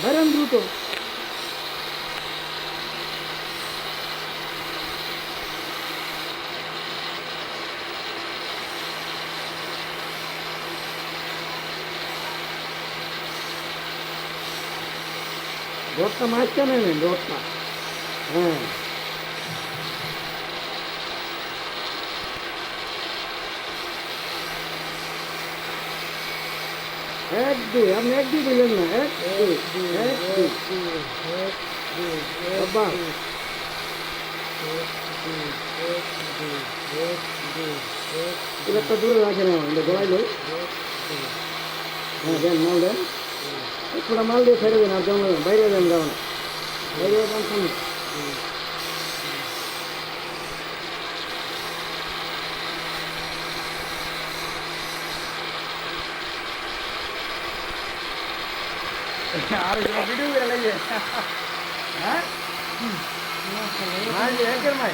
Byron দ্রুত। রথটা মাঝখানে নেন, রথটা। হ্যাঁ, এক দুই, আপনি এক দুই দিলেন না, এক দুই, এক দুই। বাবা, খুব একটা দূরে রাখেন, আমার গলায় লই। হ্যাঁ, দেন মাল দেন, একটা মাল দিয়ে ছেড়ে দেন, আর জমা দেন, বাইরে দেন, যাও না, বাইরে যান সামনে। আর ভিডিও করে লাগে। হ্যাঁ, মাই একের মাই।